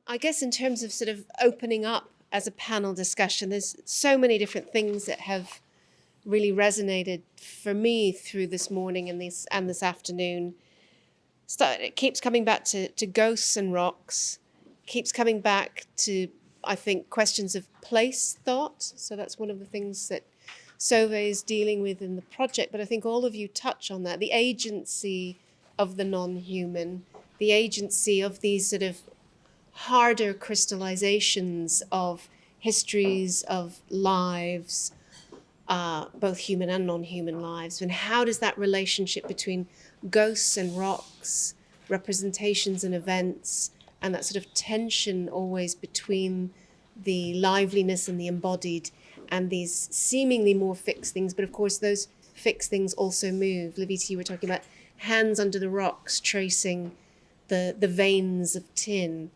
I guess in terms of sort of opening up as a panel discussion, there's so many different things that have really resonated for me through this morning and this afternoon. It keeps coming back to ghosts and rocks, keeps coming back to, I think, questions of place thought. So that's one of the things that Sove is dealing with in the project, but I think all of you touch on that, the agency of the non-human, the agency of these sort of harder crystallizations of histories, of lives, both human and non-human lives, and how does that relationship between ghosts and rocks, representations and events, and that sort of tension always between the liveliness and the embodied and these seemingly more fixed things, but of course those fixed things also move. Libita, you were talking about hands under the rocks tracing the veins of tin.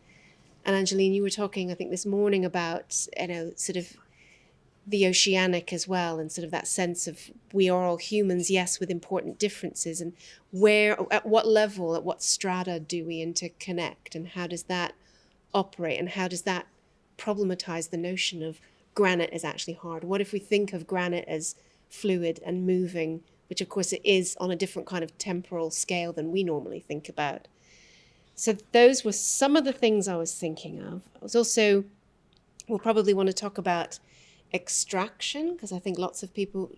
And Angeline, you were talking, I think, this morning about, sort of the oceanic as well, and sort of that sense of we are all humans, yes, with important differences, and where, at what level, at what strata do we interconnect, and how does that operate, and how does that problematize the notion of granite is actually hard? What if we think of granite as fluid and moving, which of course it is on a different kind of temporal scale than we normally think about? So those were some of the things I was thinking of. I was also, we'll probably want to talk about extraction, because I think lots of people,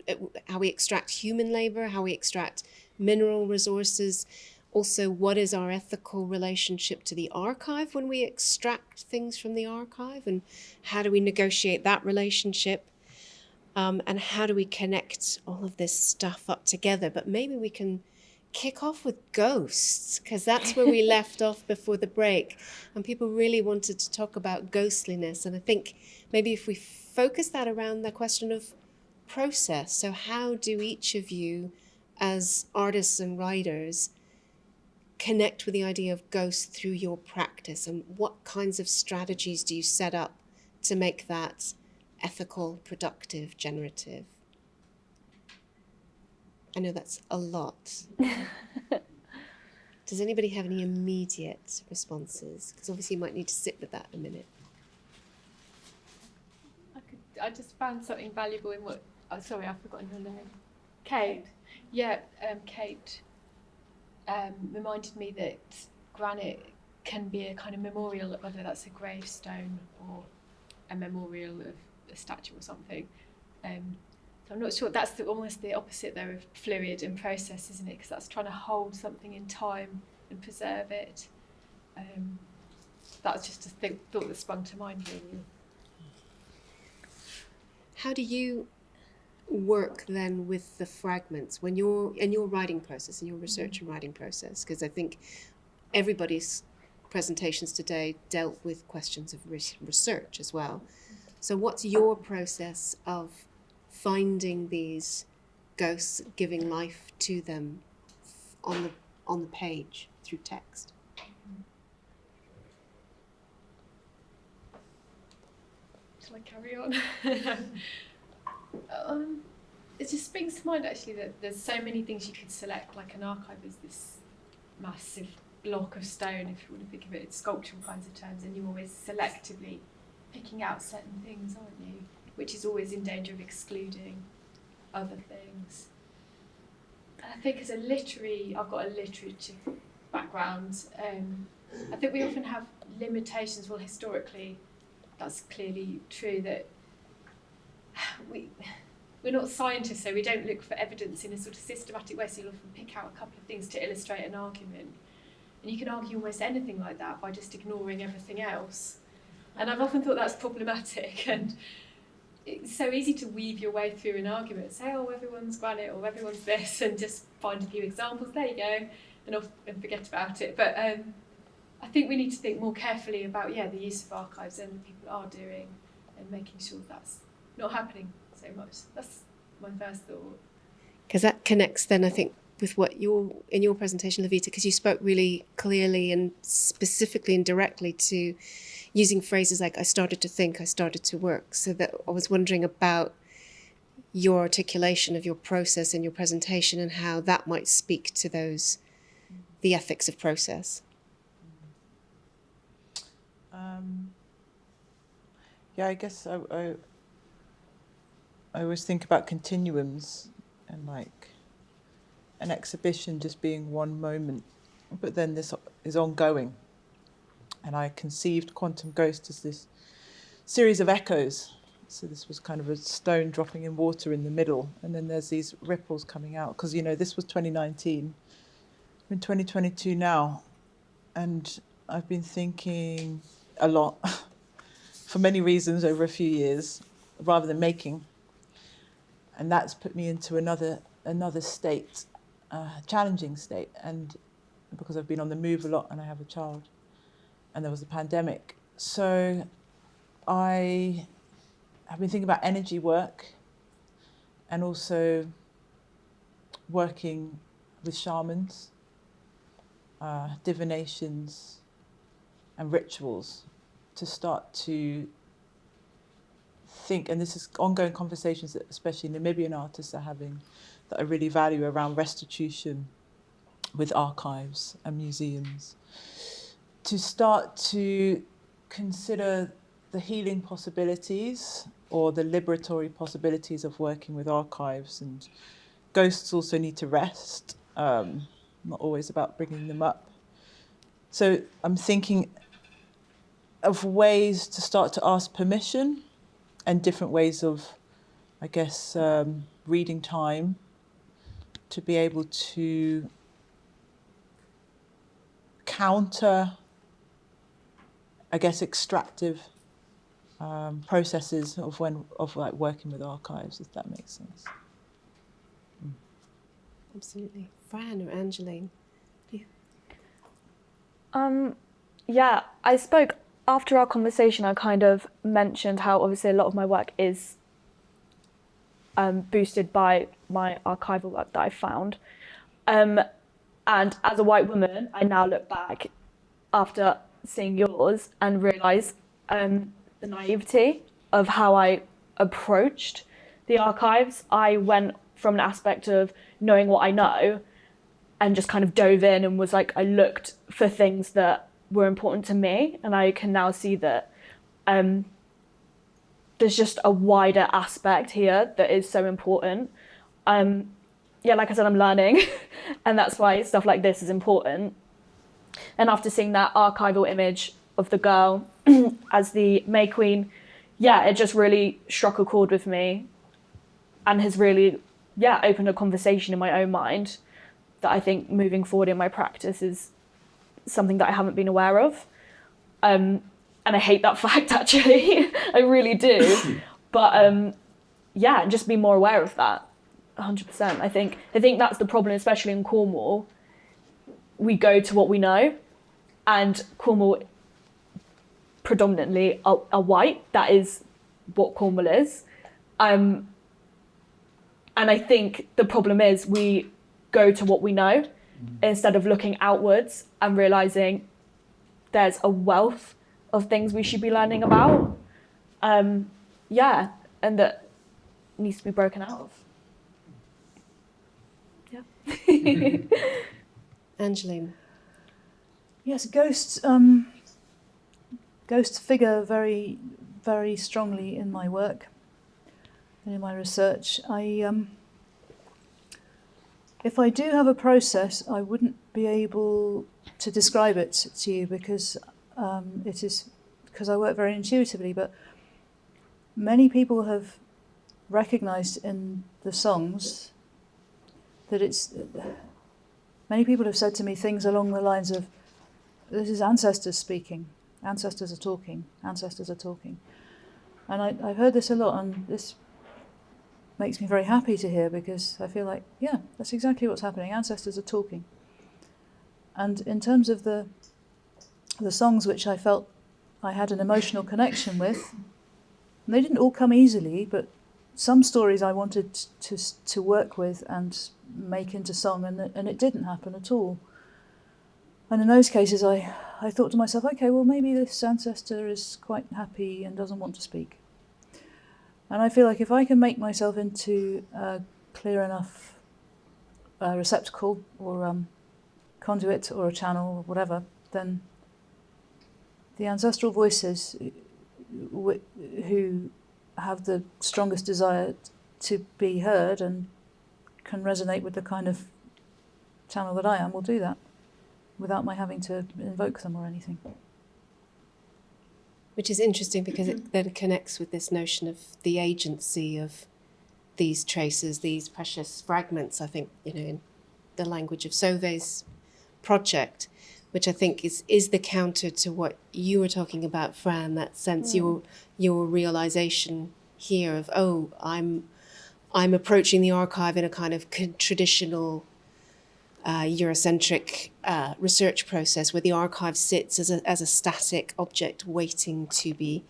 how we extract human labor, how we extract mineral resources. Also, what is our ethical relationship to the archive when we extract things from the archive, and how do we negotiate that relationship? And how do we connect all of this stuff up together? But maybe we can kick off with ghosts, because that's where we left off before the break. And people really wanted to talk about ghostliness. And I think maybe if we focus that around the question of process. So how do each of you as artists and writers connect with the idea of ghosts through your practice, and what kinds of strategies do you set up to make that ethical, productive, generative? I know that's a lot. Does anybody have any immediate responses? Because obviously you might need to sit with that a minute. I just found something valuable in what, oh, sorry, I've forgotten your name. Kate. Yeah, Kate reminded me that granite can be a kind of memorial, whether that's a gravestone or a memorial of a statue or something. So I'm not sure, that's almost the opposite though of fluid and process, isn't it? Because that's trying to hold something in time and preserve it. That's just a thought that sprung to mind really. How do you work then with the fragments when you're in your writing process, in your research and writing process? Because I think everybody's presentations today dealt with questions of research as well. So what's your process of finding these ghosts, giving life to them on the page through text? Shall I carry on? It just springs to mind actually that there's so many things you could select. Like an archive is this massive block of stone, if you want to think of it in sculptural kinds of terms, and you're always selectively picking out certain things, aren't you? Which is always in danger of excluding other things. And I think as a I've got a literature background, I think we often have limitations. Well, historically, that's clearly true, that we're not scientists, so we don't look for evidence in a sort of systematic way, so you'll often pick out a couple of things to illustrate an argument. And you can argue almost anything like that by just ignoring everything else. And I've often thought that's problematic, and it's so easy to weave your way through an argument, say, oh, everyone's granite or everyone's this, and just find a few examples, there you go, and forget about it. But I think we need to think more carefully about, the use of archives and what people are doing, and making sure that's not happening so much. That's my first thought. Because that connects then, I think, with what in your presentation, Libita, because you spoke really clearly and specifically and directly to using phrases like, I started to think, I started to work. So that I was wondering about your articulation of your process in your presentation and how that might speak to the ethics of process. Yeah, I guess I always think about continuums and like an exhibition just being one moment, but then this is ongoing. And I conceived Quantum Ghost as this series of echoes. So this was kind of a stone dropping in water in the middle, and then there's these ripples coming out. Because, you know, this was 2019. We're in 2022 now, and I've been thinking a lot for many reasons over a few years, rather than making. And that's put me into another state, challenging state. And because I've been on the move a lot and I have a child, and there was a pandemic. So I have been thinking about energy work and also working with shamans, divinations and rituals to start to think, and this is ongoing conversations that especially Namibian artists are having that I really value around restitution with archives and museums, to start to consider the healing possibilities or the liberatory possibilities of working with archives. And ghosts also need to rest, not always about bringing them up. So I'm thinking of ways to start to ask permission and different ways of, I guess, reading time to be able to counter, I guess, extractive processes of like working with archives, if that makes sense. Absolutely. Fran or Angeline? Yeah, I spoke after our conversation. I kind of mentioned how obviously a lot of my work is boosted by my archival work that I found. And as a white woman, I now look back after seeing yours and realise the naivety of how I approached the archives. I went from an aspect of knowing what I know and just kind of dove in and was like, I looked for things that were important to me, and I can now see that there's just a wider aspect here that is so important. Yeah, like I said, I'm learning and that's why stuff like this is important. And after seeing that archival image of the girl as the May Queen, yeah, it just really struck a chord with me and has really, yeah, opened a conversation in my own mind that I think moving forward in my practice is something that I haven't been aware of. And I hate that fact, actually. I really do. But yeah, just be more aware of that, 100%. I think that's the problem, especially in Cornwall. We go to what we know, and Cornwall predominantly are white. That is what Cornwall is. And I think the problem is we go to what we know instead of looking outwards and realising there's a wealth of things we should be learning about. Yeah, and that needs to be broken out of. Yeah. Angeline? Yes, ghosts figure very, very strongly in my work and in my research. If I do have a process, I wouldn't be able to describe it to you because I work very intuitively, but many people have recognised in the songs that many people have said to me things along the lines of, this is ancestors speaking, ancestors are talking, ancestors are talking. And I've heard this a lot, and this makes me very happy to hear because I feel like, yeah, that's exactly what's happening. Ancestors are talking. And in terms of the songs which I felt I had an emotional connection with, and they didn't all come easily, but some stories I wanted to work with and make into song, and it didn't happen at all. And in those cases, I thought to myself, okay, well, maybe this ancestor is quite happy and doesn't want to speak. And I feel like if I can make myself into a clear enough receptacle or conduit or a channel or whatever, then the ancestral voices who have the strongest desire to be heard and can resonate with the kind of channel that I am will do that without my having to invoke them or anything. Which is interesting because it then connects with this notion of the agency of these traces, these precious fragments, I think, in the language of Sauve's project, which I think is the counter to what you were talking about, Fran, that sense, your realization here of, I'm approaching the archive in a kind of traditional Eurocentric research process where the archive sits as a static object waiting to be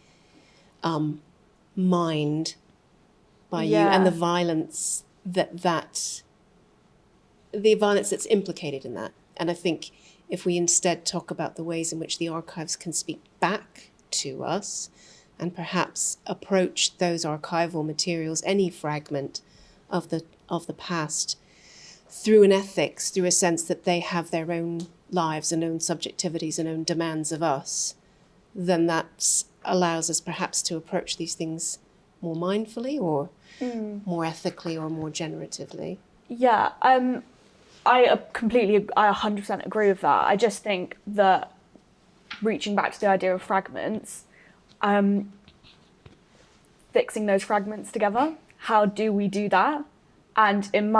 mined by you, and the violence that's implicated in that. And I think if we instead talk about the ways in which the archives can speak back to us and perhaps approach those archival materials, any fragment of the past, through an ethics, through a sense that they have their own lives and own subjectivities and own demands of us, then that allows us perhaps to approach these things more mindfully or more ethically or more generatively. Yeah, I 100% agree with that. I just think that reaching back to the idea of fragments, fixing those fragments together, how do we do that? And in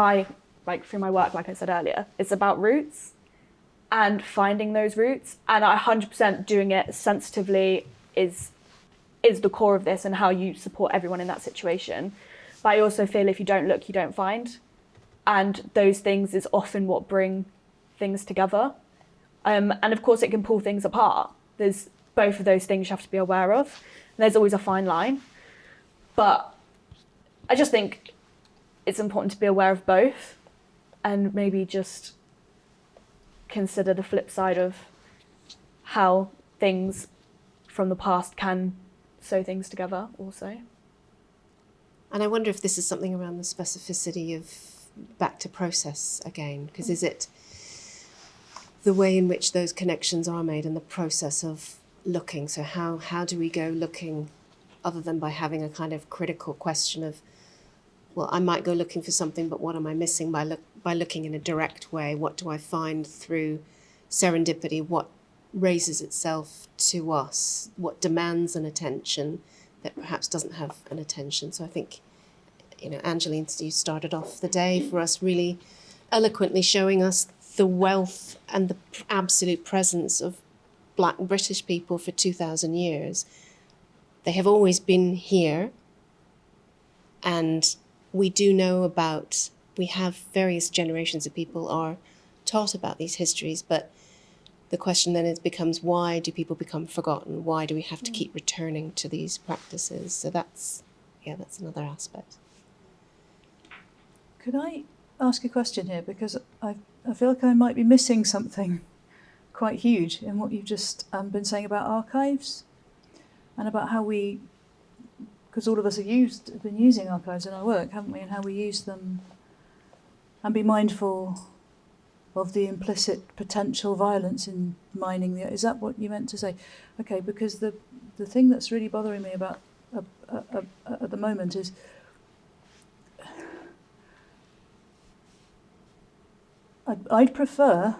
through my work, like I said earlier, it's about roots and finding those roots. And 100% doing it sensitively is the core of this and how you support everyone in that situation. But I also feel if you don't look, you don't find. And those things is often what bring things together. And of course it can pull things apart. There's both of those things you have to be aware of. And there's always a fine line. But I just think it's important to be aware of both and maybe just consider the flip side of how things from the past can sew things together also. And I wonder if this is something around the specificity of back to process again, because is it the way in which those connections are made and the process of looking? So how do we go looking other than by having a kind of critical question of, well, I might go looking for something, but what am I missing by looking in a direct way? What do I find through serendipity? What raises itself to us? What demands an attention that perhaps doesn't have an attention? So I think, Angeline, you started off the day for us really eloquently showing us the wealth and the absolute presence of Black British people for 2,000 years. They have always been here, and we do know we have various generations of people are taught about these histories, but the question then becomes, why do people become forgotten? Why do we have to keep returning to these practices? So that's another aspect. Could I ask a question here? Because I feel like I might be missing something quite huge in what you've just been saying about archives and about how we, because all of us have been using archives in our work, haven't we? And how we use them and be mindful of the implicit potential violence in mining. Is that what you meant to say? Okay, because the thing that's really bothering me about at the moment is I'd prefer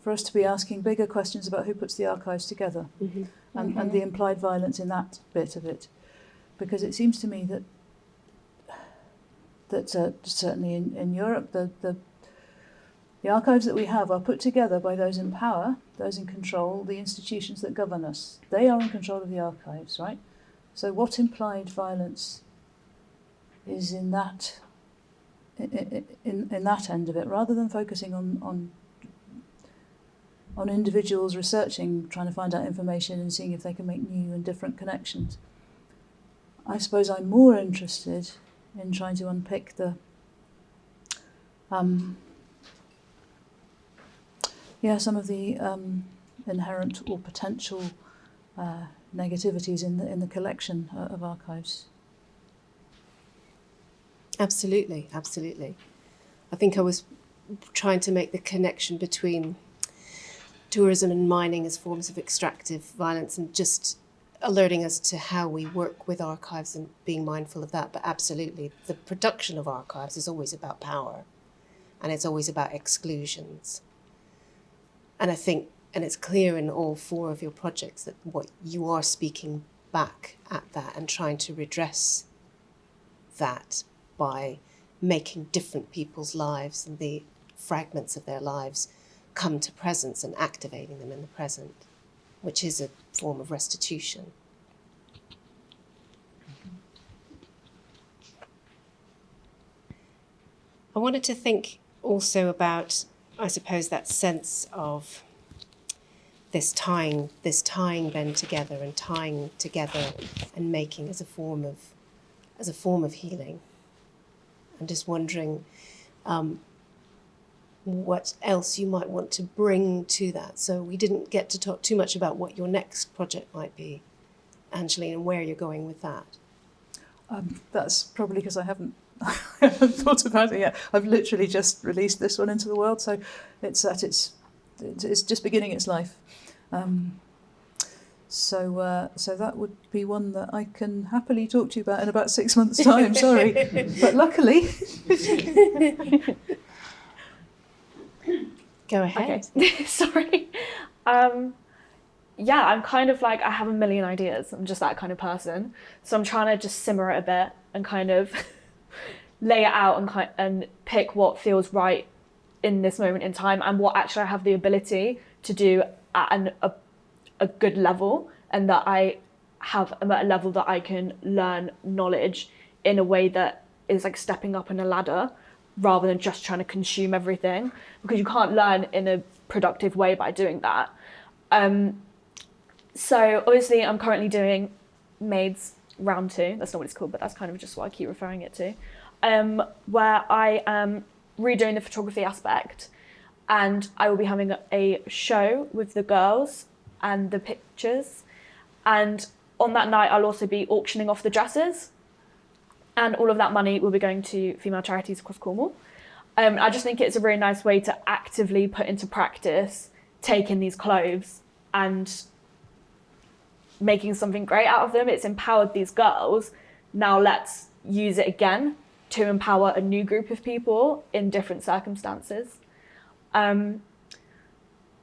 for us to be asking bigger questions about who puts the archives together and the implied violence in that bit of it, because it seems to me that certainly in Europe the archives that we have are put together by those in power, those in control, the institutions that govern us. They are in control of the archives, right? So what implied violence is in that end of it, rather than focusing on individuals researching, trying to find out information and seeing if they can make new and different connections. I suppose I'm more interested in trying to unpick the some of the inherent or potential negativities in the collection of archives. Absolutely. I think I was trying to make the connection between tourism and mining as forms of extractive violence, and just alerting us to how we work with archives and being mindful of that. But absolutely, the production of archives is always about power, and it's always about exclusions. And I think, and it's clear in all 4 of your projects that what you are speaking back at that and trying to redress that by making different people's lives and the fragments of their lives come to presence and activating them in the present, which is a form of restitution. I wanted to think also about, I suppose, that sense of this tying then together and tying together and making as a form of healing. I'm just wondering what else you might want to bring to that. So we didn't get to talk too much about what your next project might be, Angeline, and where you're going with that. That's probably because I haven't thought about it yet. I've literally just released this one into the world, so it's just beginning its life. So that would be one that I can happily talk to you about in about 6 months' time. Sorry, but luckily. Go ahead. Okay. Sorry. Yeah, I'm kind of like, I have a million ideas. I'm just that kind of person. So I'm trying to just simmer it a bit and kind of lay it out and pick what feels right in this moment in time and what actually I have the ability to do at a good level, and that I have at a level that I can learn knowledge in a way that is like stepping up in a ladder rather than just trying to consume everything, because you can't learn in a productive way by doing that. So obviously I'm currently doing Maids Round 2, that's not what it's called, but that's kind of just what I keep referring it to, where I am redoing the photography aspect, and I will be having a show with the girls and the pictures, and on that night I'll also be auctioning off the dresses, and all of that money will be going to female charities across Cornwall. I just think it's a really nice way to actively put into practice taking these clothes and making something great out of them. It's empowered these girls. Now let's use it again to empower a new group of people in different circumstances.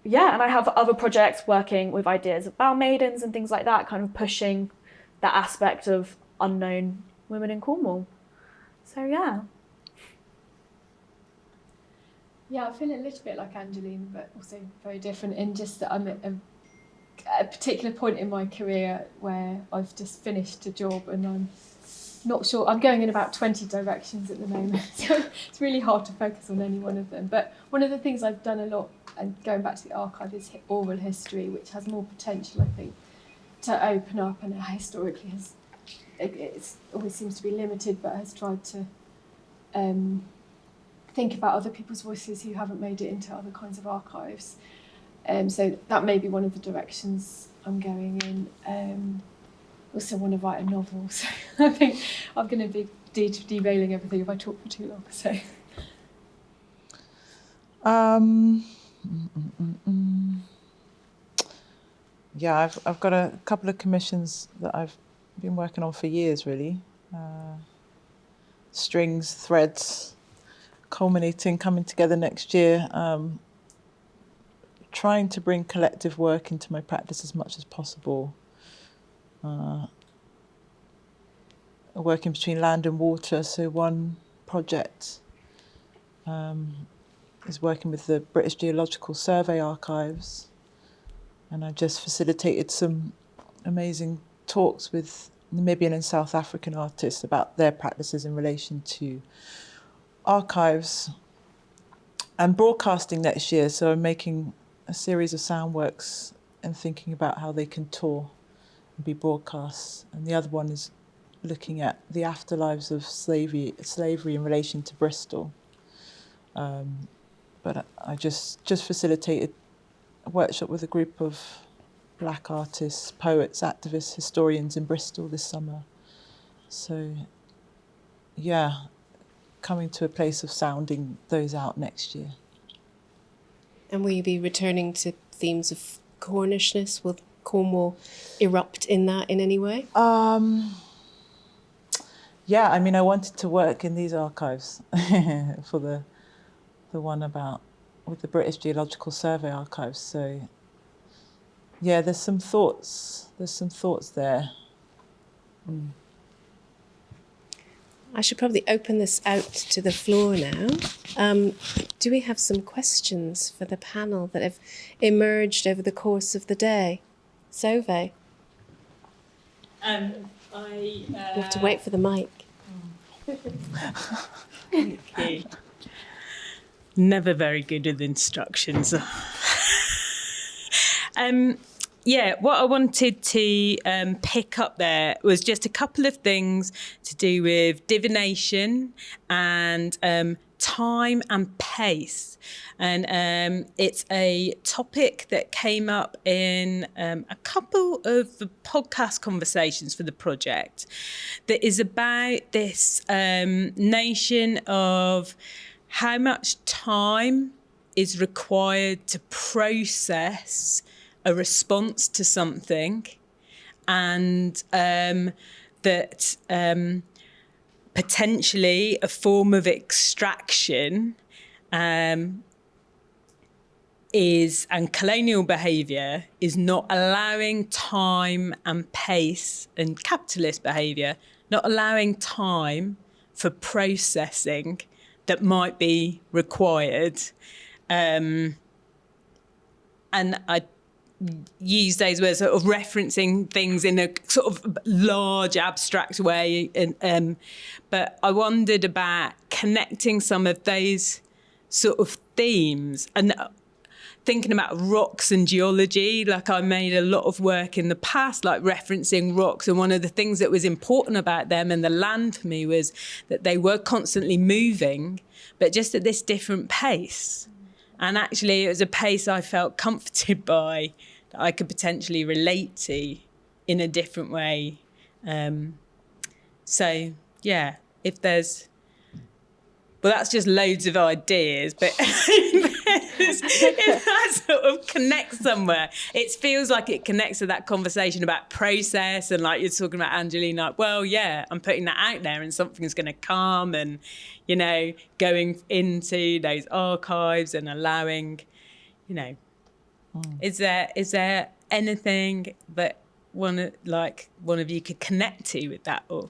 Yeah, and I have other projects working with ideas of bow maidens and things like that, kind of pushing that aspect of unknown women in Cornwall. So yeah. Yeah, I feel a little bit like Angeline, but also very different in just that I'm at a particular point in my career where I've just finished a job and I'm not sure. I'm going in about 20 directions at the moment, so it's really hard to focus on any one of them. But one of the things I've done a lot, and going back to the archive, is oral history, which has more potential, I think, to open up, and historically it always seems to be limited, but has tried to think about other people's voices who haven't made it into other kinds of archives. So that may be one of the directions I'm going in. Also want to write a novel, so I think I'm going to be derailing everything if I talk for too long. So. Yeah, I've got a couple of commissions that I've been working on for years, really. Strings, threads, culminating, coming together next year. Trying to bring collective work into my practice as much as possible. Working between land and water, so one project is working with the British Geological Survey archives, and I just facilitated some amazing talks with Namibian and South African artists about their practices in relation to archives and broadcasting next year. So I'm making a series of sound works and thinking about how they can tour and be broadcast. And the other one is looking at the afterlives of slavery in relation to Bristol. But I just facilitated a workshop with a group of black artists, poets, activists, historians in Bristol this summer. So, yeah, coming to a place of sounding those out next year. And will you be returning to themes of Cornishness? Will Cornwall erupt in that in any way? Yeah, I mean, I wanted to work in these archives for the one with the British Geological Survey archives. So, yeah, there's some thoughts there. I should probably open this out to the floor now. Do we have some questions for the panel that have emerged over the course of the day? Sove, you have to wait for the mic. Okay. Never very good with instructions. Yeah, what I wanted to pick up there was just a couple of things to do with divination and time and pace. And it's a topic that came up in a couple of the podcast conversations for the project that is about this notion of how much time is required to process a response to something, and that potentially a form of extraction is, and colonial behaviour is not allowing time and pace, and capitalist behaviour not allowing time for processing that might be required. And I use those words sort of referencing things in a sort of large abstract way, but I wondered about connecting some of those sort of themes and thinking about rocks and geology. Like, I made a lot of work in the past like referencing rocks, and one of the things that was important about them and the land for me was that they were constantly moving, but just at this different pace. And actually, it was a pace I felt comforted by, that I could potentially relate to in a different way. So, yeah, if there's... Well, that's just loads of ideas, but if that sort of connects somewhere, it feels like it connects to that conversation about process, and like you're talking about, Angeline, like, well, yeah, I'm putting that out there and something's going to come, and, you know, going into those archives and allowing, you know, is there anything that one of you could connect to with that? Or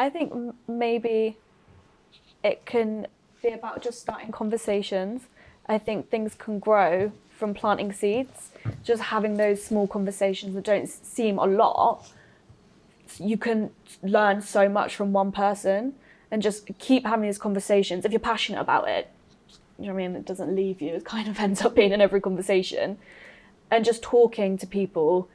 I think maybe it can be about just starting conversations. I think things can grow from planting seeds. Just having those small conversations that don't seem a lot, you can learn so much from one person, and just keep having these conversations. If you're passionate about it, you know what I mean? It doesn't leave you. It kind of ends up being in every conversation. And just talking to people,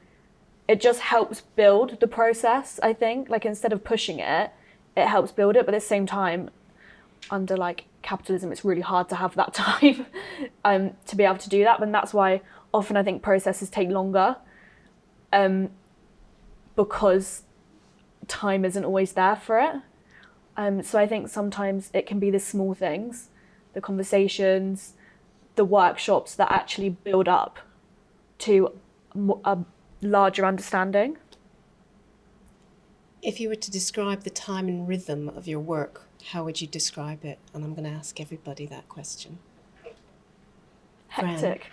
it just helps build the process, I think. Like, instead of pushing it, it helps build it. But at the same time, under like capitalism, it's really hard to have that time to be able to do that. And that's why often I think processes take longer, because time isn't always there for it. So I think sometimes it can be the small things, the conversations, the workshops that actually build up to a larger understanding. If you were to describe the time and rhythm of your work, how would you describe it? And I'm going to ask everybody that question. Hectic.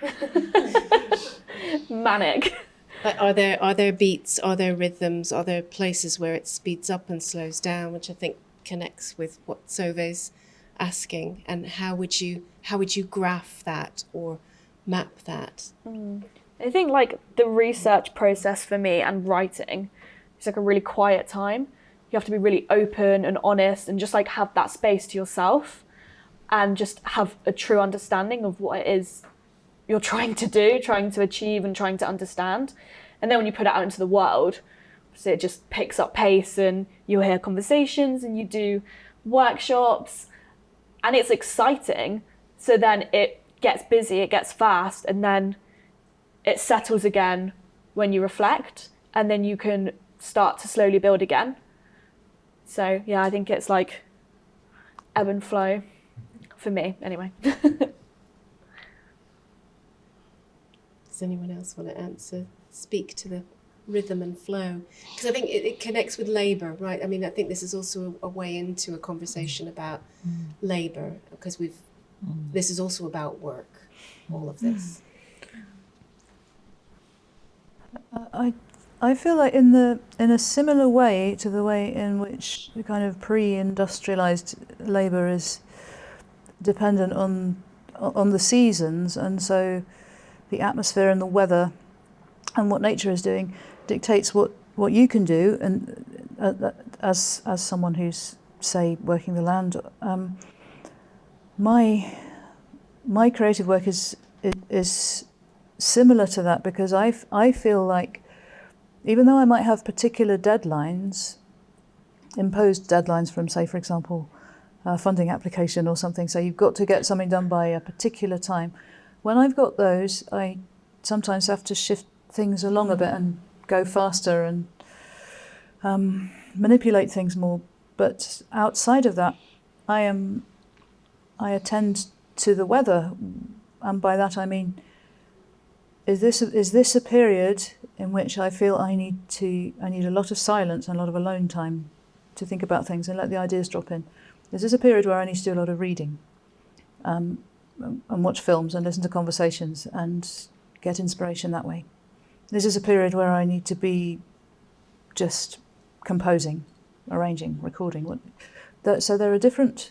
Manic. Like, are there beats, are there rhythms, are there places where it speeds up and slows down, which I think connects with what Sove's asking, and how would you graph that or map that? I think like the research process for me and writing is like a really quiet time. You have to be really open and honest and just like have that space to yourself and just have a true understanding of what it is you're trying to do, trying to achieve and trying to understand. And then when you put it out into the world, so it just picks up pace and you hear conversations and you do workshops and it's exciting. So then it gets busy, it gets fast, and then it settles again when you reflect, and then you can start to slowly build again. So yeah, I think it's like ebb and flow for me anyway. Does anyone else want to speak to the rhythm and flow? Because I think it connects with labour, right? I mean, I think this is also a way into a conversation about labour, because this is also about work, all of this. I feel like in a similar way to the way in which the kind of pre-industrialized labour is dependent on the seasons, and so the atmosphere and the weather and what nature is doing dictates what you can do. And as someone who's, say, working the land, my creative work is similar to that, because I feel like, even though I might have particular deadlines, imposed deadlines from, say, for example, a funding application or something, so you've got to get something done by a particular time. When I've got those, I sometimes have to shift things along a bit and go faster and manipulate things more. But outside of that, I attend to the weather, and by that I mean, is this a period in which I feel I need a lot of silence and a lot of alone time to think about things and let the ideas drop in? Is this a period where I need to do a lot of reading, and watch films and listen to conversations and get inspiration that way? This is a period where I need to be just composing, arranging, recording. So there are different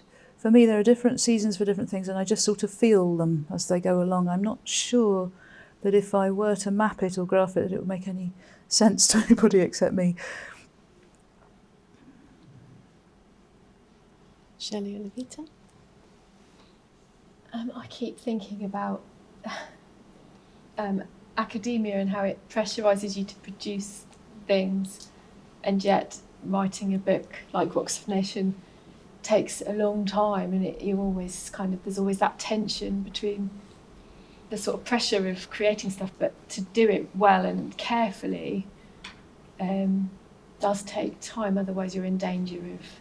seasons for different things, and I just sort of feel them as they go along. I'm not sure that if I were to map it or graph it, it would make any sense to anybody except me. Shelley or Libita? I keep thinking about academia and how it pressurises you to produce things, and yet writing a book like Rocks of Nation takes a long time, and there's always that tension between the sort of pressure of creating stuff, but to do it well and carefully does take time. Otherwise you're in danger of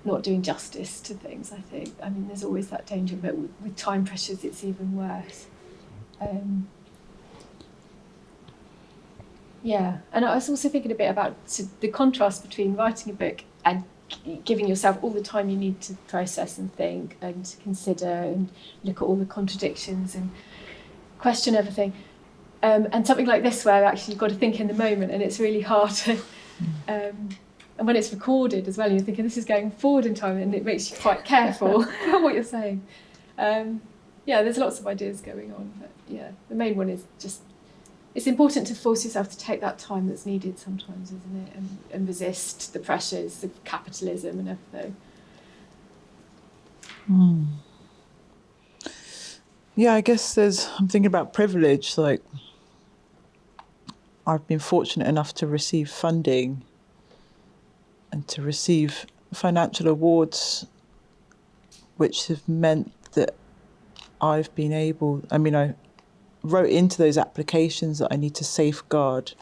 not doing justice to things, I think. I mean, there's always that danger, but with time pressures it's even worse. And I was also thinking a bit about the contrast between writing a book and giving yourself all the time you need to process and think and consider and look at all the contradictions and question everything. And something like this, where actually you've got to think in the moment, and it's really hard to... and when it's recorded as well, you're thinking this is going forward in time, and it makes you quite careful about what you're saying. There's lots of ideas going on, but the main one is just, it's important to force yourself to take that time that's needed sometimes, isn't it? And resist the pressures of capitalism and everything. Yeah, I guess I'm thinking about privilege. Like, I've been fortunate enough to receive funding and to receive financial awards, which have meant that I've been able, I wrote into those applications that I need to safeguard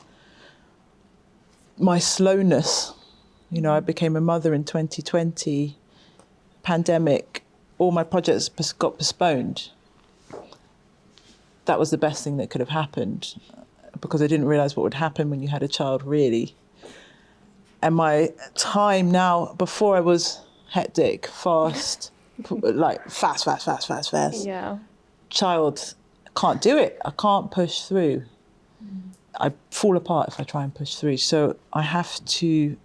my slowness. I became a mother in 2020, pandemic, all my projects got postponed. That was the best thing that could have happened, because I didn't realise what would happen when you had a child, really. And my time now, before I was hectic, fast, like fast. Yeah. Child, can't do it. I can't push through. I fall apart if I try and push through. So I have to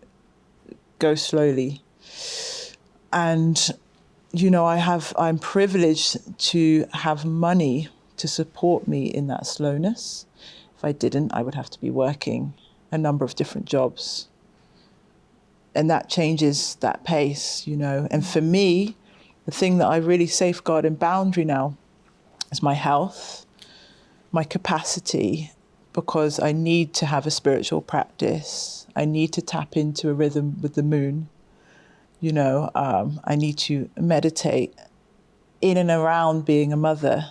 go slowly. And, I'm privileged to have money to support me in that slowness. If I didn't, I would have to be working a number of different jobs. And that changes that pace, And for me, the thing that I really safeguard in boundary now is my health, my capacity, because I need to have a spiritual practice. I need to tap into a rhythm with the moon. I need to meditate in and around being a mother.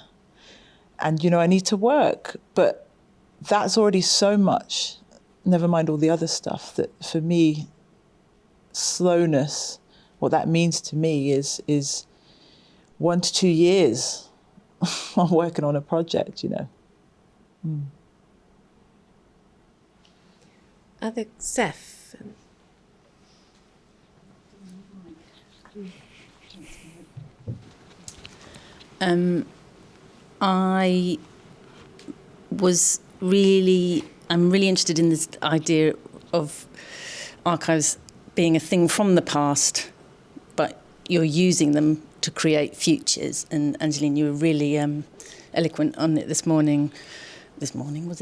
And, I need to work, but that's already so much, never mind all the other stuff, that for me, slowness, what that means to me is 1 to 2 years I'm working on a project, Other Seth. I'm really interested in this idea of archives being a thing from the past, but you're using them to create futures. And Angeline, you were really eloquent on it this morning. Was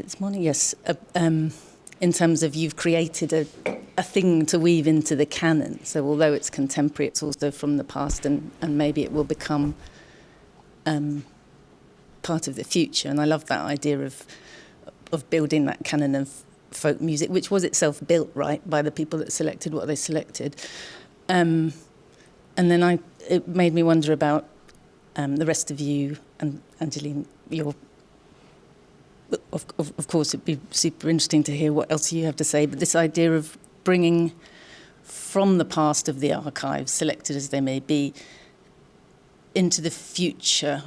it this morning? Yes. In terms of you've created a thing to weave into the canon. So although it's contemporary, it's also from the past, and maybe it will become part of the future. And I love that idea of building that canon of folk music, which was itself built, right, by the people that selected what they selected. And then it made me wonder about the rest of you, and Angeline, of course, it'd be super interesting to hear what else you have to say, but this idea of bringing from the past of the archives, selected as they may be, into the future,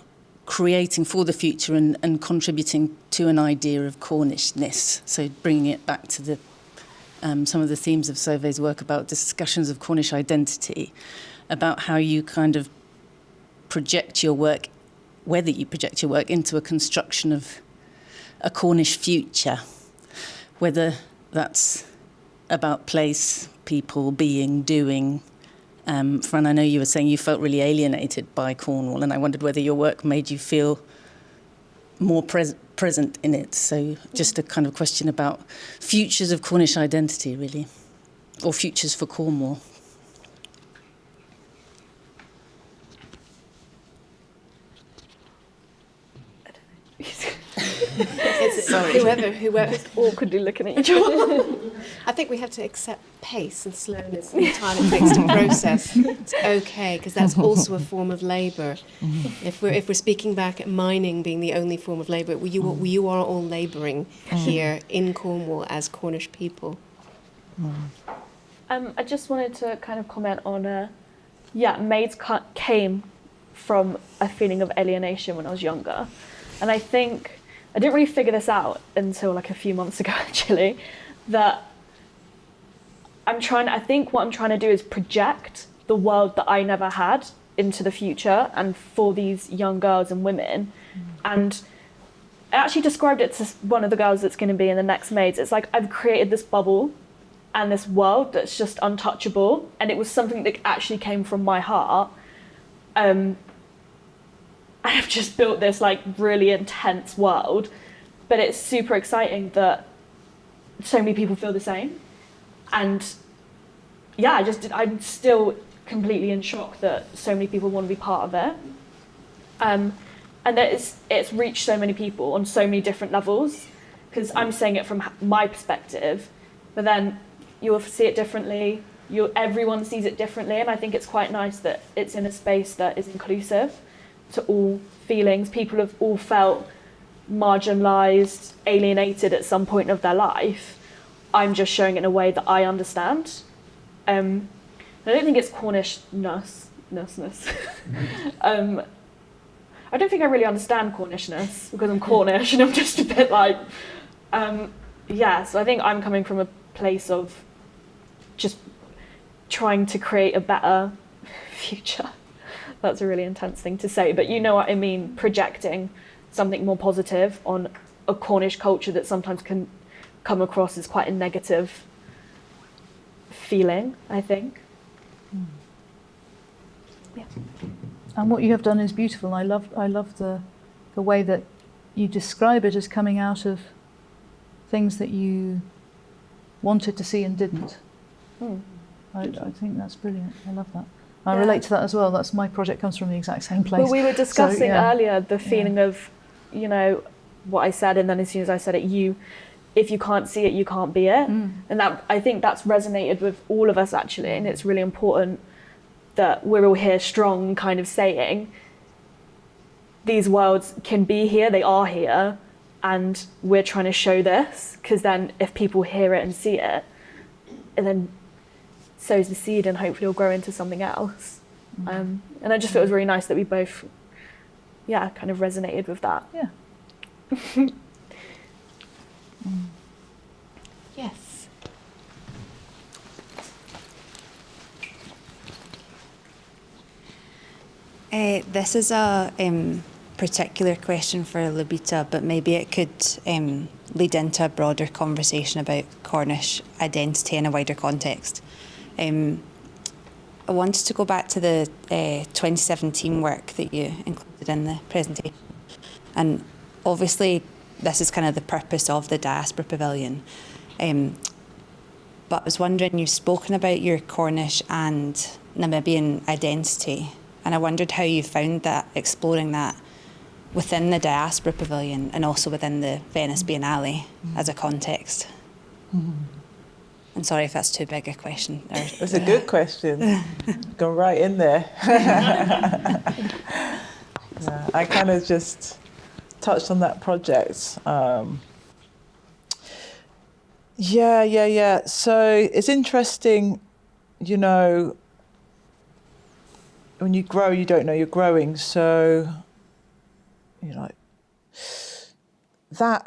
creating for the future and contributing to an idea of Cornishness. So bringing it back to the some of the themes of Sauve's work about discussions of Cornish identity, about how you kind of project your work, whether you project your work into a construction of a Cornish future, whether that's about place, people, being, doing. Fran, I know you were saying you felt really alienated by Cornwall, and I wondered whether your work made you feel more present in it. So just a kind of question about futures of Cornish identity, really, or futures for Cornwall. Sorry. Whoever. Awkwardly looking at each other. I think we have to accept pace and slowness and the time it takes to process. It's okay, because that's also a form of labour. If we're speaking back at mining being the only form of labour, you are all labouring here in Cornwall as Cornish people. I just wanted to kind of comment on, maids came from a feeling of alienation when I was younger. And I think, I didn't really figure this out until like a few months ago, actually, that I think what I'm trying to do is project the world that I never had into the future and for these young girls and women. And I actually described it to one of the girls that's going to be in the next Maids. It's like I've created this bubble and this world that's just untouchable. And it was something that actually came from my heart. I have just built this like really intense world, but it's super exciting that so many people feel the same. And yeah, I'm still completely in shock that so many people want to be part of it. And that it's reached so many people on so many different levels, because I'm saying it from my perspective, but then you'll see it differently. Everyone sees it differently, and I think it's quite nice that it's in a space that is inclusive to all feelings. People have all felt marginalised, alienated at some point of their life. I'm just showing it in a way that I understand. I don't think it's Cornishness. I don't think I really understand Cornishness because I'm Cornish and I'm just a bit like, so I think I'm coming from a place of just trying to create a better future. That's a really intense thing to say, but you know what I mean, projecting something more positive on a Cornish culture that sometimes can come across as quite a negative feeling, I think. Yeah. And what you have done is beautiful. I love the way that you describe it as coming out of things that you wanted to see and didn't. I think that's brilliant. I love that. I relate to that as well. That's my project comes from the exact same place. Well, we were discussing earlier the feeling of, what I said, and then as soon as I said it, if you can't see it, you can't be it. And that, I think that's resonated with all of us actually, and it's really important that we're all here strong, kind of saying these worlds can be here, they are here, and we're trying to show this, because then if people hear it and see it, and then sows the seed and hopefully it'll grow into something else. And I just felt it was really nice that we both, kind of resonated with that. Yeah. Yes. This is a particular question for Libita, but maybe it could lead into a broader conversation about Cornish identity in a wider context. I wanted to go back to the 2017 work that you included in the presentation. And obviously, this is kind of the purpose of the Diaspora Pavilion. But I was wondering, you've spoken about your Cornish and Namibian identity, and I wondered how you found that, exploring that within the Diaspora Pavilion and also within the Venice Biennale as a context. I'm sorry if that's too big a question. It's a good question. Go right in there. Yeah, I kind of just touched on that project. Yeah. So it's interesting, you know, when you grow, you don't know you're growing. So, you know, that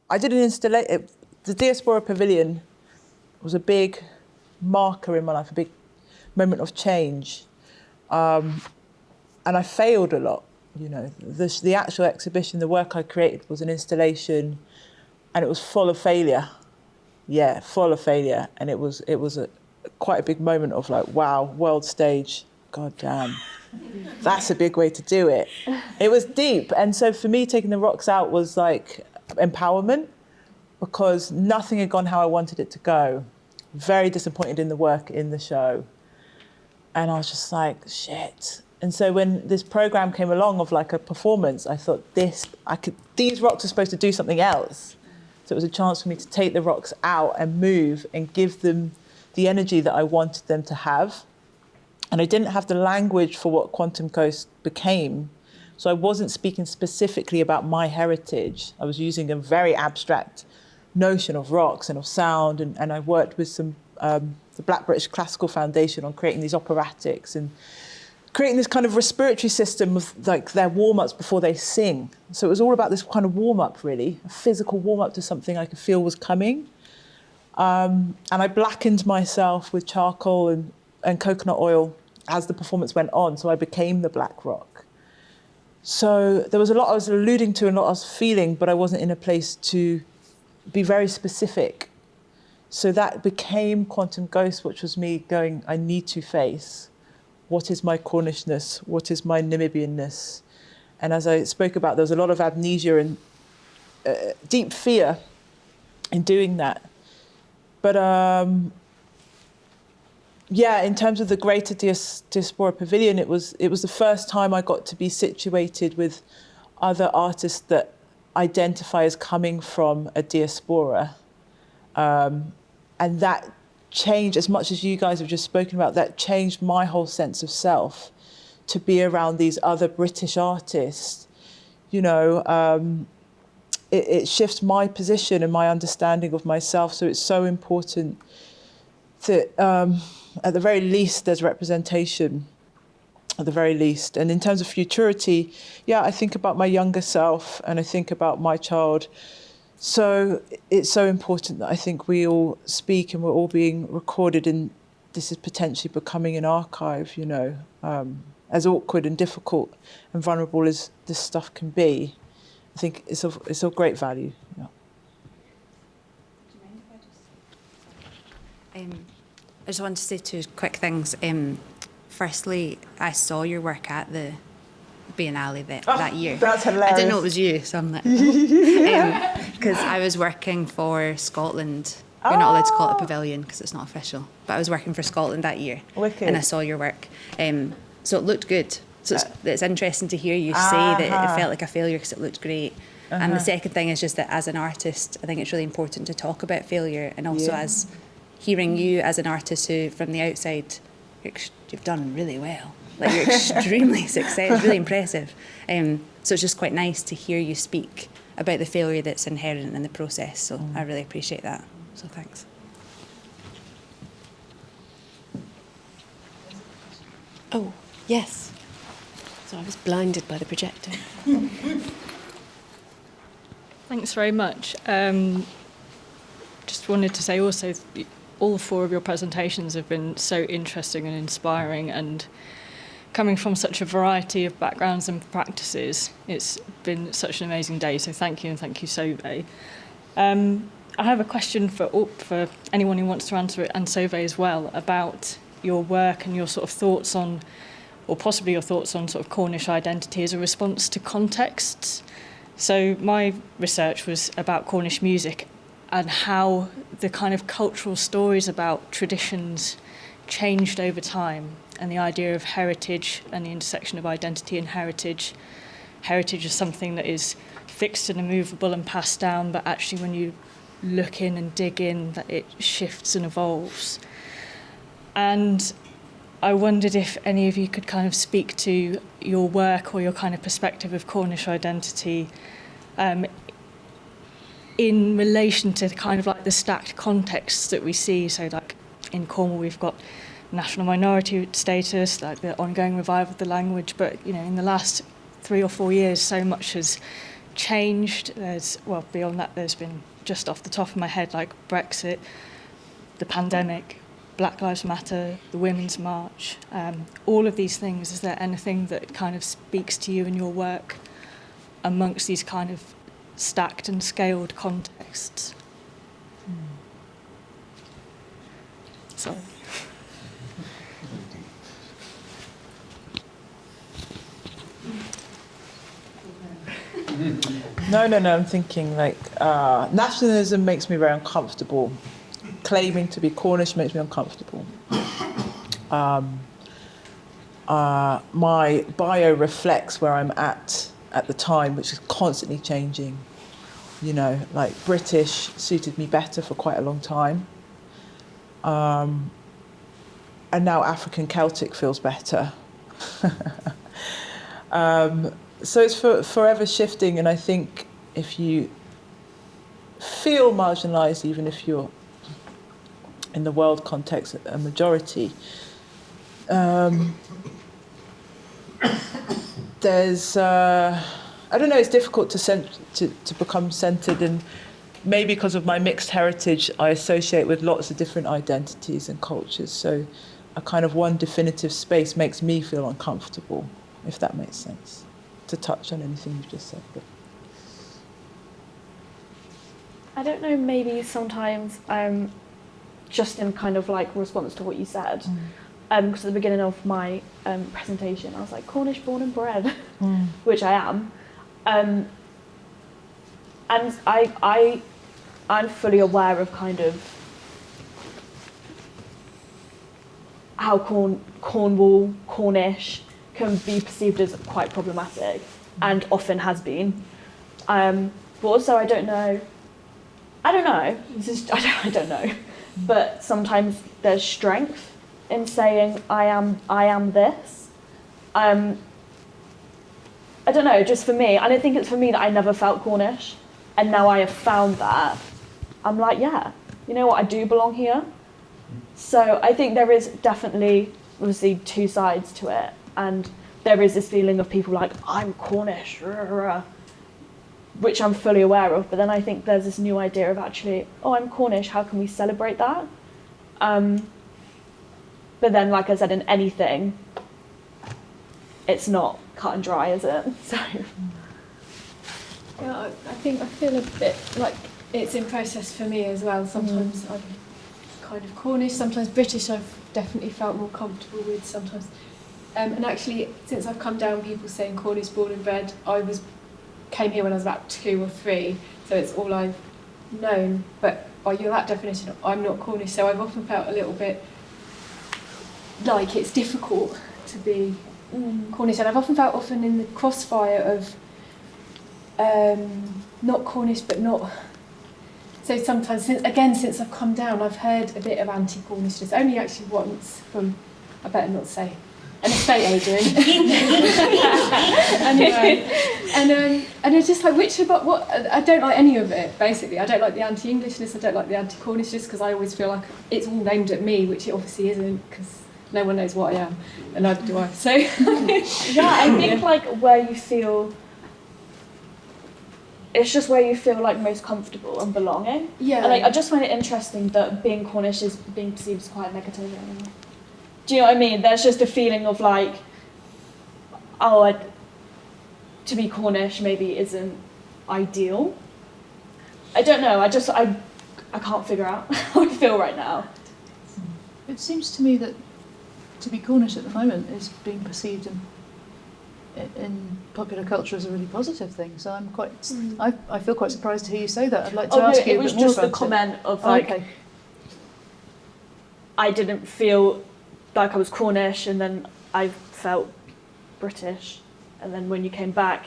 I did an installation. The Diaspora Pavilion was a big marker in my life, a big moment of change, and I failed a lot. You know, the actual exhibition, the work I created was an installation, and it was full of failure. Yeah, full of failure, and it was quite a big moment of like, wow, world stage, god damn, that's a big way to do it. It was deep, and so for me, taking the rocks out was like empowerment, because nothing had gone how I wanted it to go. Very disappointed in the work in the show, and I was just like, shit. And so when this program came along of like a performance, I thought these rocks are supposed to do something else. So it was a chance for me to take the rocks out and move and give them the energy that I wanted them to have. And I didn't have the language for what Quantum Ghost became. So I wasn't speaking specifically about my heritage. I was using a very abstract notion of rocks and of sound. And I worked with the Black British Classical Foundation on creating these operatics and creating this kind of respiratory system of like their warm-ups before they sing. So it was all about this kind of warm-up, really, a physical warm-up to something I could feel was coming. And I blackened myself with charcoal and coconut oil as the performance went on, so I became the Black Rock. So there was a lot I was alluding to and a lot I was feeling, but I wasn't in a place to be very specific. So that became Quantum Ghost, which was me going, I need to face what is my Cornishness, what is my Namibianness. And as I spoke about, there was a lot of amnesia and deep fear in doing that. But in terms of the greater Diaspora Pavilion, it was the first time I got to be situated with other artists that identify as coming from a diaspora. And that changed, as much as you guys have just spoken about, that changed my whole sense of self to be around these other British artists. You know, it shifts my position and my understanding of myself. So it's so important that at the very least there's representation, at the very least. And in terms of futurity, I think about my younger self and I think about my child. So it's so important that I think we all speak and we're all being recorded, and this is potentially becoming an archive, you know, as awkward and difficult and vulnerable as this stuff can be. I think it's of great value. Yeah. Do you mind if I just wanted to say two quick things. Firstly, I saw your work at the Biennale that year. That's hilarious. I didn't know it was you, so I'm like, because I was working for Scotland. You're not allowed to call it a pavilion because it's not official, but I was working for Scotland that year. Wicked. And I saw your work. So it looked good. So it's interesting to hear you say that it felt like a failure because it looked great. And the second thing is just that as an artist, I think it's really important to talk about failure, and also as hearing you as an artist who, from the outside, you've done really well. Like, you're extremely successful, really impressive. So it's just quite nice to hear you speak about the failure that's inherent in the process. So I really appreciate that. So thanks. Oh, yes. So I was blinded by the projector. Thanks very much. Just wanted to say also, all four of your presentations have been so interesting and inspiring, and coming from such a variety of backgrounds and practices, it's been such an amazing day. So thank you, and thank you, Sove. I have a question for anyone who wants to answer it, and Sove as well, about your work and your sort of thoughts on, or possibly your thoughts on sort of Cornish identity as a response to contexts. So my research was about Cornish music and how the kind of cultural stories about traditions changed over time, and the idea of heritage and the intersection of identity and heritage. Heritage is something that is fixed and immovable and passed down, but actually when you look in and dig in, that it shifts and evolves. And I wondered if any of you could kind of speak to your work or your kind of perspective of Cornish identity in relation to kind of like the stacked contexts that we see. So like in Cornwall, we've got national minority status, like the ongoing revival of the language. But, you know, in the last 3 or 4 years, so much has changed. Well, beyond that, there's been, just off the top of my head, like Brexit, the pandemic, Black Lives Matter, the Women's March, all of these things. Is there anything that kind of speaks to you in your work amongst these kind of stacked and scaled contexts? Sorry. No, I'm thinking like nationalism makes me very uncomfortable. Claiming to be Cornish makes me uncomfortable. My bio reflects where I'm at the time, which is constantly changing. You know, like British suited me better for quite a long time. And now African Celtic feels better. So it's forever shifting, and I think if you feel marginalised, even if you're in the world context a majority, there's I don't know, it's difficult to become centred, and maybe because of my mixed heritage I associate with lots of different identities and cultures, so a kind of one definitive space makes me feel uncomfortable, if that makes sense, to touch on anything you've just said. But I don't know, maybe sometimes just in kind of like response to what you said, because at the beginning of my presentation I was like, Cornish born and bred, which I am, and I'm fully aware of kind of how Cornwall, Cornish can be perceived as quite problematic, and often has been. But also I don't know. I don't know. But sometimes there's strength in saying I am this. I don't know, just for me, I don't think it's for me that I never felt Cornish, and now I have found that, I'm like, yeah, you know what, I do belong here. So I think there is definitely, obviously, two sides to it, and there is this feeling of people like, I'm Cornish, which I'm fully aware of, but then I think there's this new idea of actually, oh, I'm Cornish, how can we celebrate that? But then, like I said, in anything, it's not cut and dry, is it? So. Yeah, I feel a bit like it's in process for me as well. Sometimes I'm kind of Cornish, sometimes British I've definitely felt more comfortable with sometimes. And actually, since I've come down, people saying Cornish born and bred, came here when I was about 2 or 3, so it's all I've known. But by that definition, I'm not Cornish, so I've often felt a little bit like it's difficult to be Cornish, and I've often felt in the crossfire of not Cornish, but not. So sometimes, since I've come down, I've heard a bit of anti-Cornishness. Only actually once from, I better not say, an estate agent. And it's just like, what? I don't like any of it, basically. I don't like the anti-Englishness, I don't like the anti-Cornishness, because I always feel like it's all aimed at me, which it obviously isn't, because no one knows what I am, and neither do I. So yeah, I think like where you feel it's just where you feel like most comfortable and belonging. Yeah. And like, I just find it interesting that being Cornish is being perceived as quite negative. Do you know what I mean? There's just a feeling of like, oh, to be Cornish maybe isn't ideal. I don't know. I can't figure out how I feel right now. It seems to me that to be Cornish at the moment is being perceived in popular culture as a really positive thing. So I'm quite, I feel quite surprised to hear you say that. I'd like to ask you a bit more about it. It was just the comment of like, okay. I didn't feel like I was Cornish, and then I felt British, and then when you came back,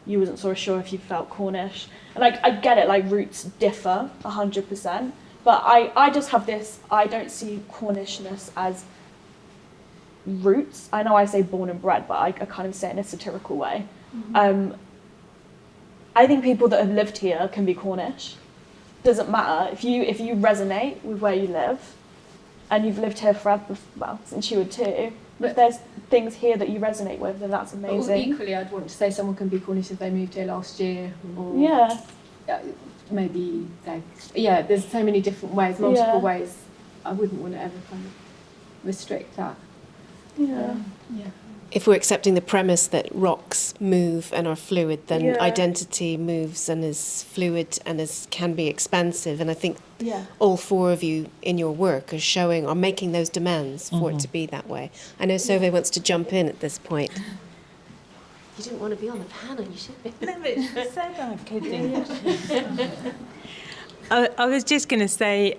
you wasn't sort of sure if you felt Cornish. And like, I get it, like roots differ 100%, but I just have this, I don't see Cornishness as roots. I know I say born and bred, but I kind of say it in a satirical way. I think people that have lived here can be Cornish. Doesn't matter if you resonate with where you live, and you've lived here forever, well, since you were 2. If there's things here that you resonate with, then that's amazing. But equally, I'd want to say someone can be Cornish if they moved here last year, or maybe there's so many different ways, multiple ways. I wouldn't want to ever kind of restrict that. Yeah. If we're accepting the premise that rocks move and are fluid, then identity moves and is fluid and can be expansive. And I think all 4 of you in your work are making those demands for it to be that way. I know Sove wants to jump in at this point. You didn't want to be on the panel, you should be. No, but she said I'm kidding. I was just going to say